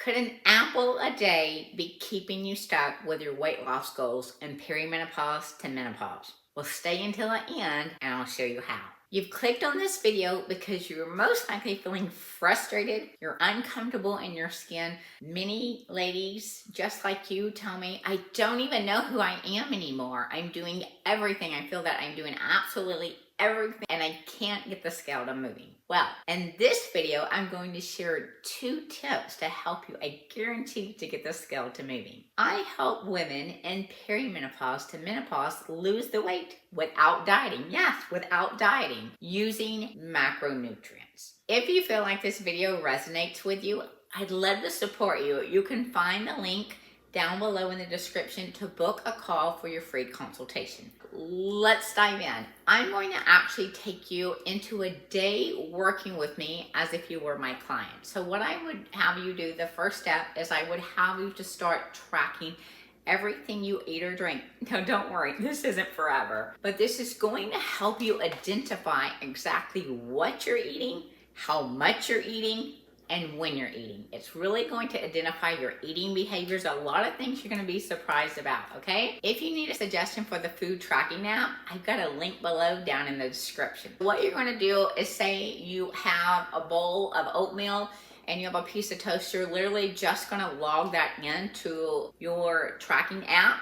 Could an apple a day be keeping you stuck with your weight loss goals in perimenopause to menopause? Well, stay until the end and I'll show you how. You've clicked on this video because you're most likely feeling frustrated, you're uncomfortable in your skin. Many ladies, just like you, tell me, I don't even know who I am anymore. I'm doing everything. I feel that I'm doing absolutely everything and I can't get the skeleton moving. Well, in this video, I'm going to share 2 tips to help you, I guarantee, to get the skeleton moving. I help women in perimenopause to menopause lose the weight without dieting. Yes, without dieting, using macronutrients. If you feel like this video resonates with you, I'd love to support you. You can find the link down below in the description to book a call for your free consultation. Let's dive in. I'm going to actually take you into a day working with me as if you were my client. So what I would have you do, the first step is I would have you to start tracking everything you eat or drink. Now don't worry, this isn't forever, but this is going to help you identify exactly what you're eating, how much you're eating, and when you're eating. It's really going to identify your eating behaviors. A lot of things you're going to be surprised about, okay? If you need a suggestion for the food tracking app, I've got a link below down in the description. What you're going to do is say you have a bowl of oatmeal and you have a piece of toast. You're literally just going to log that into your tracking app,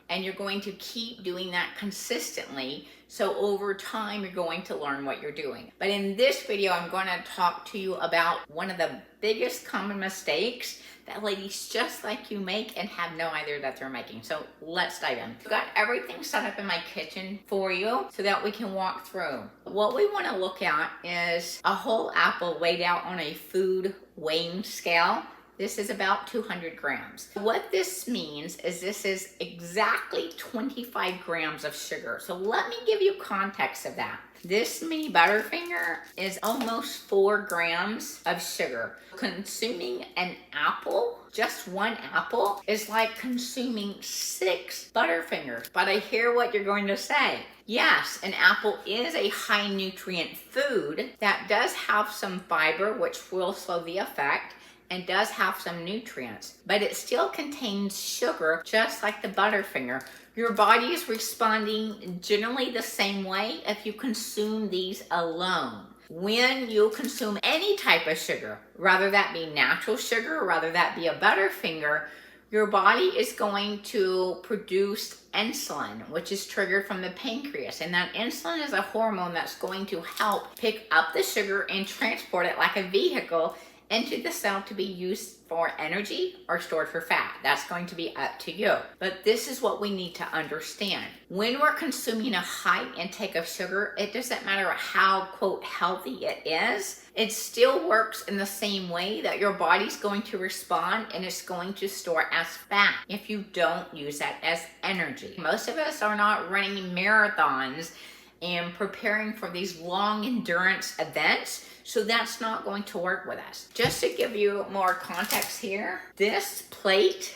and you're going to keep doing that consistently. So over time, you're going to learn what you're doing. But in this video, I'm going to talk to you about one of the biggest common mistakes that ladies just like you make and have no idea that they're making. So let's dive in. I've got everything set up in my kitchen for you so that we can walk through. What we want to look at is a whole apple weighed out on a food weighing scale. This is about 200 grams. What this means is this is exactly 25 grams of sugar. So let me give you context of that. This mini Butterfinger is almost 4 grams of sugar. Consuming an apple, just one apple, is like consuming 6 Butterfingers. But I hear what you're going to say. Yes, an apple is a high nutrient food that does have some fiber, which will slow the effect, and does have some nutrients, but it still contains sugar, just like the Butterfinger. Your body is responding generally the same way if you consume these alone. When you consume any type of sugar, rather that be natural sugar, rather that be a Butterfinger, your body is going to produce insulin, which is triggered from the pancreas. And that insulin is a hormone that's going to help pick up the sugar and transport it like a vehicle into the cell to be used for energy or stored for fat. That's going to be up to you. But this is what we need to understand. When we're consuming a high intake of sugar, it doesn't matter how, quote, healthy it is, it still works in the same way that your body's going to respond, and it's going to store as fat if you don't use that as energy. Most of us are not running marathons and preparing for these long endurance events, so that's not going to work with us. Just to give you more context here, this plate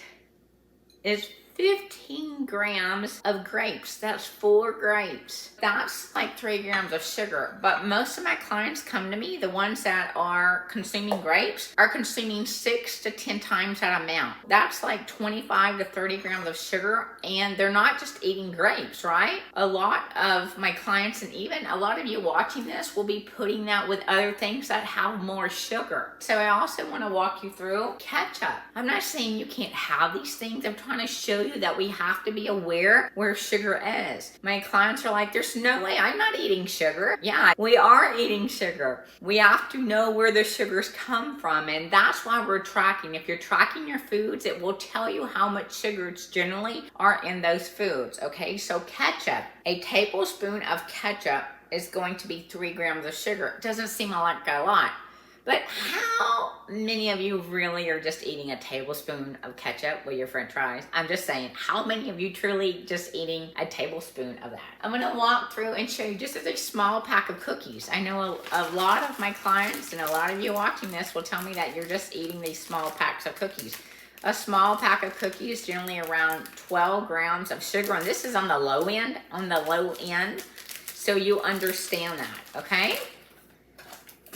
is 15 grams of grapes. That's 4 grapes. That's like 3 grams of sugar. But most of my clients come to me, the ones that are consuming grapes, are consuming 6 to 10 times that amount. That's like 25 to 30 grams of sugar, and they're not just eating grapes, right? A lot of my clients, and even a lot of you watching this, will be putting that with other things that have more sugar. So I also want to walk you through ketchup. I'm not saying you can't have these things. I'm trying to show you that we have to be aware where sugar is. My clients are like, there's no way, I'm not eating sugar. Yeah, we are eating sugar. We have to know where the sugars come from, and that's why we're tracking. If you're tracking your foods, it will tell you how much sugars generally are in those foods, okay? So ketchup, a tablespoon of ketchup is going to be 3 grams of sugar. It doesn't seem like a lot. But how many of you really are just eating a tablespoon of ketchup with your french fries? I'm just saying, how many of you truly just eating a tablespoon of that? I'm gonna walk through and show you just a small pack of cookies. I know a lot of my clients and a lot of you watching this will tell me that you're just eating these small packs of cookies. A small pack of cookies, generally around 12 grams of sugar, and this is on the low end, so you understand that, okay?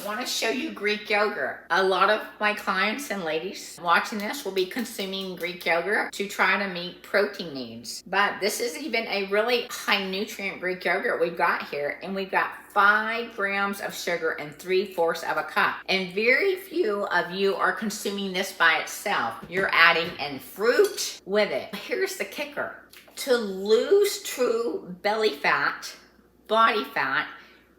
I want to show you Greek yogurt. A lot of my clients and ladies watching this will be consuming Greek yogurt to try to meet protein needs. But this is even a really high nutrient Greek yogurt we've got here, and we've got 5 grams of sugar and 3/4 of a cup. And very few of you are consuming this by itself. You're adding in fruit with it. Here's the kicker. To lose true belly fat, body fat,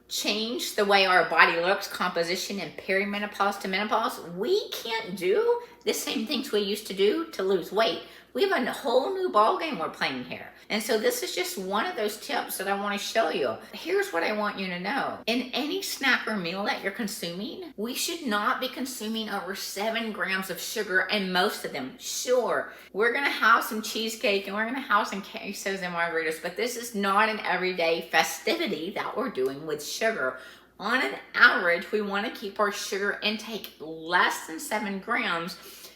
change the way our body looks, composition, and perimenopause to menopause, we can't do the same things we used to do to lose weight. We have a whole new ball game we're playing here. And so this is just one of those tips that I want to show you. Here's what I want you to know. In any snack or meal that you're consuming, we should not be consuming over 7 grams of sugar, and most of them, sure, we're going to have some cheesecake and we're going to have some quesos and margaritas, but this is not an everyday festivity that we're doing with sugar. On an average, we want to keep our sugar intake less than 7 grams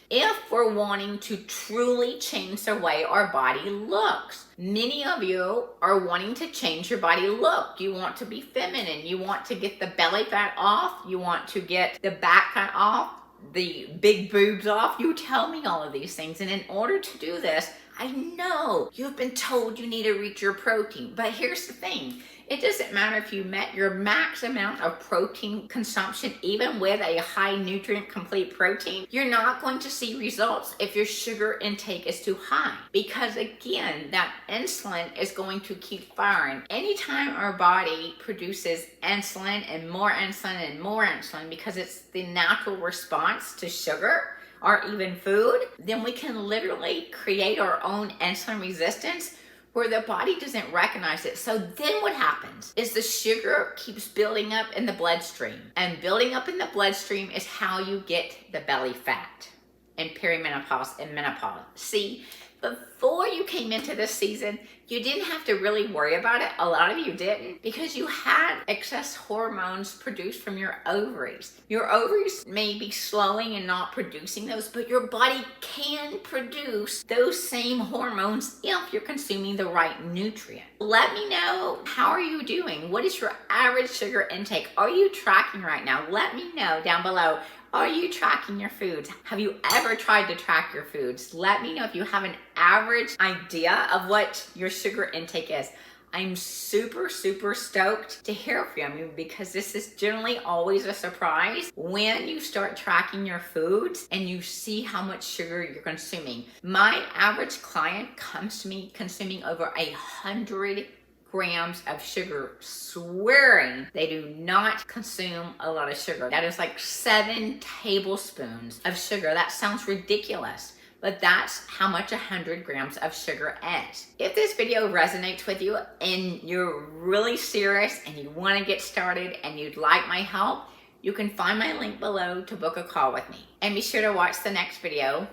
if we're wanting to truly change the way our body looks. Many of you are wanting to change your body look. You want to be feminine. You want to get the belly fat off. You want to get the back fat off, the big boobs off. You tell me all of these things. And in order to do this, I know you've been told you need to reach your protein. But here's the thing. It doesn't matter if you met your max amount of protein consumption, even with a high nutrient complete protein, you're not going to see results if your sugar intake is too high. Because again, that insulin is going to keep firing. Anytime our body produces insulin and more insulin and more insulin, because it's the natural response to sugar, or even food, then we can literally create our own insulin resistance where the body doesn't recognize it. So then what happens is the sugar keeps building up in the bloodstream, and building up in the bloodstream is how you get the belly fat in perimenopause and menopause. See, before you came into this season, you didn't have to really worry about it. A lot of you didn't, because you had excess hormones produced from your ovaries. Your ovaries may be slowing and not producing those, but your body can produce those same hormones if you're consuming the right nutrient. Let me know, how are you doing? What is your average sugar intake? Are you tracking right now? Let me know down below. Are you tracking your foods? Have you ever tried to track your foods? Let me know if you have an average idea of what your sugar intake is. I'm super stoked to hear from you, because this is generally always a surprise when you start tracking your foods and you see how much sugar you're consuming. My average client comes to me consuming over 100 grams of sugar, swearing they do not consume a lot of sugar. That is like 7 tablespoons of sugar. That sounds ridiculous, but that's how much 100 grams of sugar is. If this video resonates with you and you're really serious and you want to get started and you'd like my help, you can find my link below to book a call with me. And be sure to watch the next video